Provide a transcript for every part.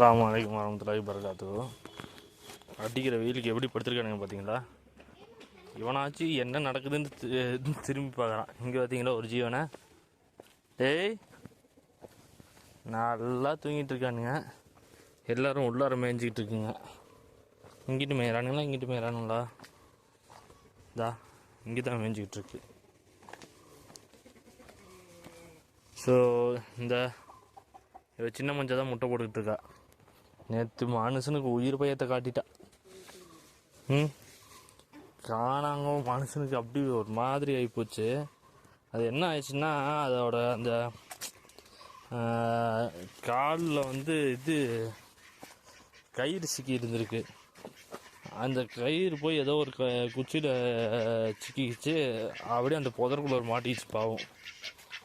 அஸ்ஸலாமு அலைக்கும் வரஹ்மத்துல்லாஹி வபரகாத்துஹு. அடிக்கிற வெயிலுக்கு எப்படி படுத்துருக்கானுங்க பார்த்தீங்களா? இவனாச்சு என்ன நடக்குதுன்னு திரும்பி பார்க்குறான். இங்கே பார்த்தீங்களா ஒரு ஜீவனை, டேய் நல்லா தூங்கிட்டு இருக்கானுங்க. எல்லோரும் உள்ளார மேய்ஞ்சிக்கிட்டு இருக்குங்க. இங்கிட்டு மேயிறானுங்களா, இங்கிட்டு மேயிறானுங்களா? இதா இங்கே தான் மேய்ஞ்சிக்கிட்டு இருக்கு. ஸோ இந்த சின்ன மஞ்சள் தான் முட்டை போட்டுக்கிட்டு இருக்கா. நேற்று மனுஷனுக்கு உயிர் பயத்தை காட்டிட்டா. காணாங்க மனுஷனுக்கு அப்படி ஒரு மாதிரி ஆகிப்போச்சு. அது என்ன ஆயிடுச்சுன்னா, அதோட அந்த காலில் இது கயிறு சிக்கி இருந்திருக்கு. அந்த கயிறு போய் ஏதோ ஒரு குச்சியில் சிக்கிச்சு, அப்படியே அந்த புதற்குள்ள மாட்டிக்கிச்சு பாவம்.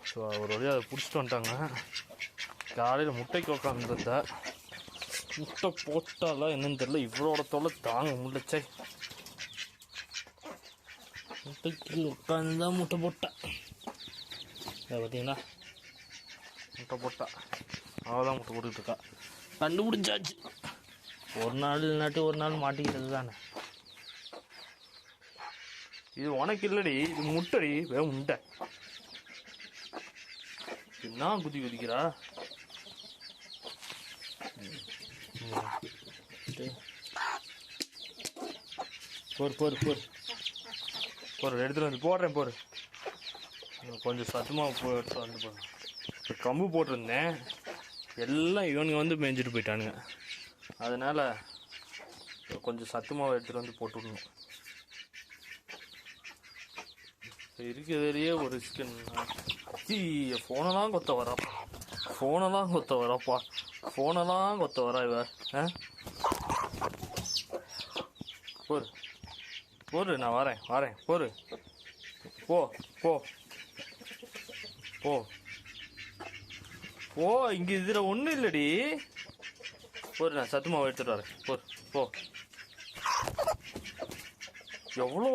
ஸோ ஒரு வழியாக அதை பிடிச்சிட்டு வந்துட்டாங்க. காலையில் முட்டைக்கு உட்காந்துருந்த முட்டை போட்டாலாம் என்னன்னு தெரியல, இவரோட தொல்லை தாங்க முடியச்சே. முட்டைக்கு உட்காந்து தான் முட்டை போட்டேன். பார்த்தீங்களா, முட்டை போட்டா அவதான் முட்டை போட்டுக்கிட்டு இருக்கா. கண்டுபிடிச்சாச்சு. ஒரு நாள் இல்லாட்டி ஒரு நாள் மாட்டிக்கிறது தானே. இது உனக்கு இல்லடி, இது முட்டடி. முட்டை என்ன குதி குதிக்கிறா. போர் எடுத்துட்டு வந்து போடுறேன். போர் கொஞ்சம் சத்தமாக போட்டு வந்து போடுறேன். இப்போ கம்பு போட்டிருந்தேன், எல்லாம் இவனுங்க வந்து மேய்ஞ்சிட்டு போயிட்டானுங்க. அதனால் கொஞ்சம் சத்தமாக எடுத்துகிட்டு வந்து போட்டு விடணும். இருக்கிறதுலையே ஒரு சிக்கன் ஃபோனெல்லாம் கொத்த வராப்பா, ஃபோனெல்லாம் கொத்த வரா இவ. போரு நான் வரேன் போரு. போ போ போ போ. இங்கே இதில் ஒன்றும் இல்லடி. போரு, நான் சத்துமாவை எடுத்துகிட்டு வரேன். போ. எவ்வளோ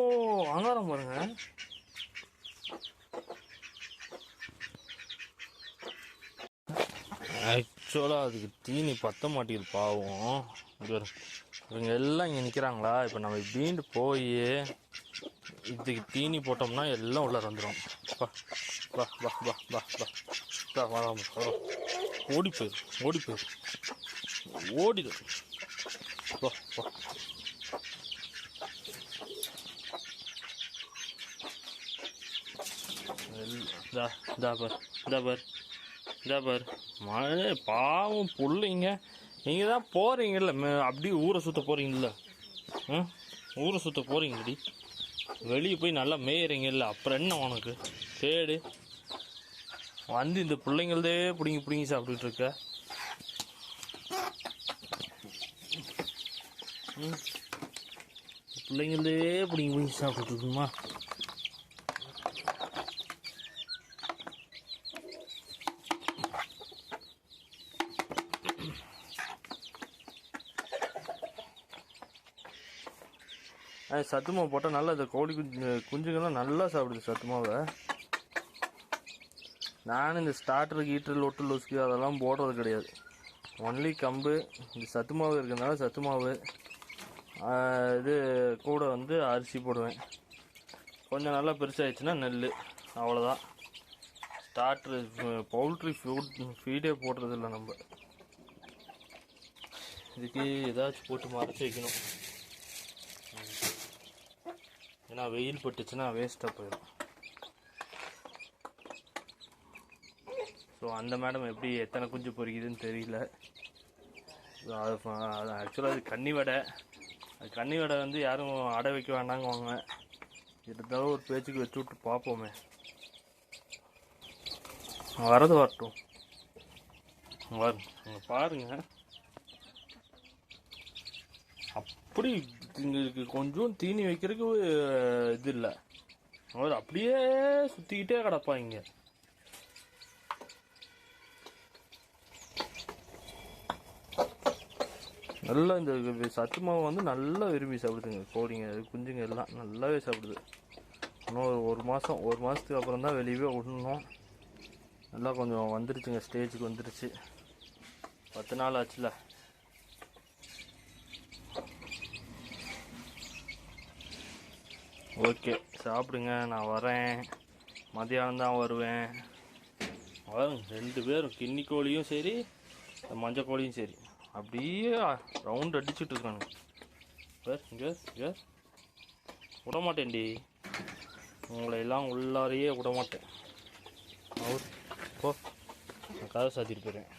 ஆங்காரம் பாருங்க. ஆக்சுவலாக அதுக்கு தீனி பற்ற மாட்டேங்குது பாவம். இவங்க எல்லாம் இங்கே நிற்கிறாங்களா. இப்போ நம்ம இப்படின்ட்டு போய் இதுக்கு தீனி போட்டோம்னா எல்லாம் உள்ளே வந்துடும். ஓடி போயிரு ஓடிடு. பார் மழை பாவம் பிள்ளைங்க. நீங்கள் தான் போகிறீங்கல்ல, அப்படியே ஊரை சுற்ற போகிறீங்கல்ல. ஊரை சுற்ற போகிறீங்கடி, வெளியே போய் நல்லா மேயிறீங்கல்ல. அப்புறம் என்ன உனக்கு கேடு? வந்து இந்த பிள்ளைங்களதே பிடிங்கி சாப்பிட்டுட்டு இருக்க. பிள்ளைங்களதே பிடிங்கி சாப்பிட்டுட்டு இருக்குமா? சத்துமாவை போட்டால் நல்லா இந்த கோழி குஞ்சுங்கள்லாம் நல்லா சாப்பிடுது சத்துமாவை. நானும் இந்த ஸ்டார்டர் கீட்டர் லொட்டு லொஸ்க்கு அதெல்லாம் போடுறது கிடையாது. ஒன்லி கம்பு இந்த சத்துமாவு இருக்கிறதுனால சத்துமாவு இது கூட அரிசி போடுவேன். கொஞ்சம் நல்லா பெருசாகிடுச்சுன்னா நெல், அவ்வளோதான். ஸ்டார்டர் பவுல்ட்ரி ஃபீடே போடுறது இல்லை நம்ம. இதுக்கு ஏதாச்சும் போட்டு மறைச்சி வைக்கணும். ஏன்னா வெயில் பட்டுச்சுன்னா வேஸ்ட்டாக போயிடும். ஸோ அந்த மேடம் எப்படி எத்தனை குஞ்சு பொறிக்குதுன்னு தெரியல. அது ஆக்சுவலாக அது கன்னி வடை. அது கன்னி வடை யாரும் அடை வைக்க வேண்டாங்குவாங்க. இருந்தாலும் ஒரு பேச்சுக்கு வச்சு விட்டு பார்ப்போமே. வரது வரட்டும். அங்கே பாருங்க, அப்படி இங்கே கொஞ்சம் தீனி வைக்கிறதுக்கு இது இல்லை. அவர் அப்படியே சுற்றிக்கிட்டே கிடப்பாங்க. நல்லா இந்த சத்து மாவு நல்லா விரும்பி சாப்பிடுதுங்க கோழிங்க, குஞ்சுங்க எல்லாம் நல்லாவே சாப்பிடுது. இன்னும் ஒரு மாதத்துக்கு அப்புறம் தான் வெளியவே விடணும். நல்லா கொஞ்சம் வந்துருச்சுங்க, ஸ்டேஜுக்கு வந்துருச்சு. 10 நாள் ஆச்சுல. ஓகே, சாப்பிடுங்க, நான் வரேன். மதியானம் தான் வருவேன். வரும் 2 பேரும், கின்னி கோழியும் சரி மஞ்சள் கோழியும் சரி அப்படியே ரவுண்ட் அடிச்சுட்டு இருக்கானுங்க. இங்கே விடமாட்டேன்டி, உங்களை எல்லாம் உள்ளாரையே விடமாட்டேன். அவர் போ, நான் கதை சாத்திட்டு போயிடுவேன்.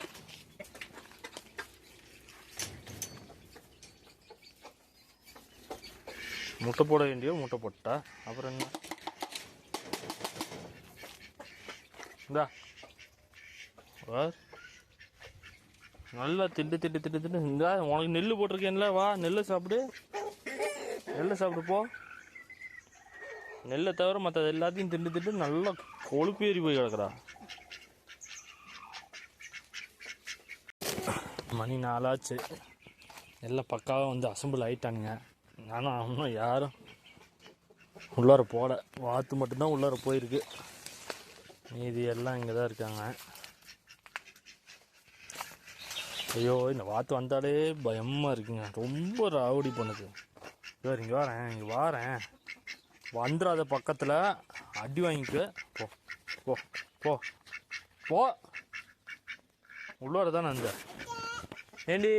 முட்டை போட வேண்டியோ முட்டை போட்டா அப்புறம் என்ன? இந்தா நல்லா திட்டு இந்த உனக்கு நெல் போட்டிருக்கேன்ல, வா நெல் சாப்பிடு, போ. நெல்லை தவிர மற்ற எல்லாத்தையும் திட்டு நல்லா கொழுப்பு ஏறி போய் கிடக்குறா. மணி 4 ஆச்சு, எல்லாம் பக்காவாக வந்து அசம்பிள் ஆகிட்டானுங்க. நானும் இன்னும் யாரும் உள்ளார போட, வாத்து மட்டும்தான் உள்ளார போயிருக்கு, மீதி எல்லாம் இங்கே தான் இருக்காங்க. ஐயோ, இந்த வாத்து வந்தாலே பயமாக இருக்குங்க, ரொம்ப ராவடி பண்ணுது. இங்கே வாரேன் வந்துடாத, பக்கத்தில் அடி வாங்கிக்க. போ போ போ போ, உள்ளார தானே அந்த ஏண்டி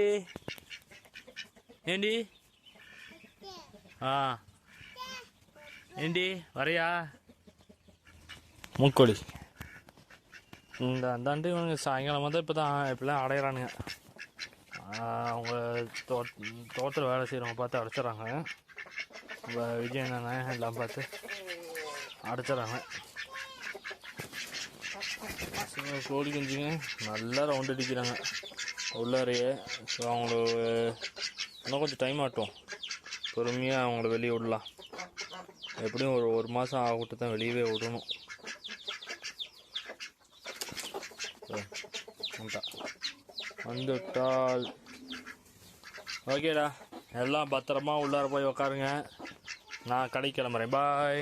ஏண்டி வரையா மூக்கோழி. இந்த அந்தாண்டு இவனுங்க சாயங்காலமாக தான் இப்போலாம் அடையிறானுங்க. அவங்க தோட்டத்தில் வேலை செய்கிறவங்க பார்த்து அடைச்சிட்றாங்க. விஜயண்ணன் எல்லாம் பார்த்து அடைச்சிட்றாங்க. கோழி குஞ்சுங்க நல்லா ரவுண்ட் அடிக்கிறாங்க உள்ளாரையே. ஸோ அவங்களுக்கு இன்னும் கொஞ்சம் டைம் ஆகட்டும், பொறுமையாக அவங்கள வெளியே விடலாம். எப்படியும் ஒரு மாதம் ஆகிட்டு தான் வெளியவே விடணும். வந்துட்டால் ஓகேடா, எல்லாம் பத்திரமா உள்ளார போய் உக்காருங்க. நான் கடைக்கு கிளம்புறேன். பாய்.